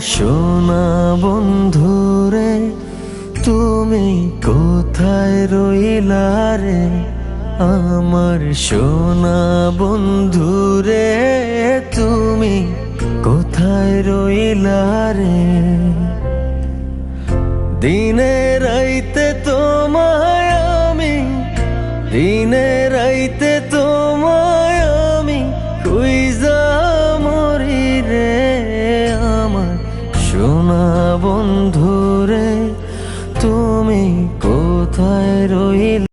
সোনা বন্ধুরে তুমি কোথায় রইলা রে? আমার সোনা বন্ধুরে তুমি কোথায় রইলা রে? দিনে রাইতে তোমায় আমি, দিনে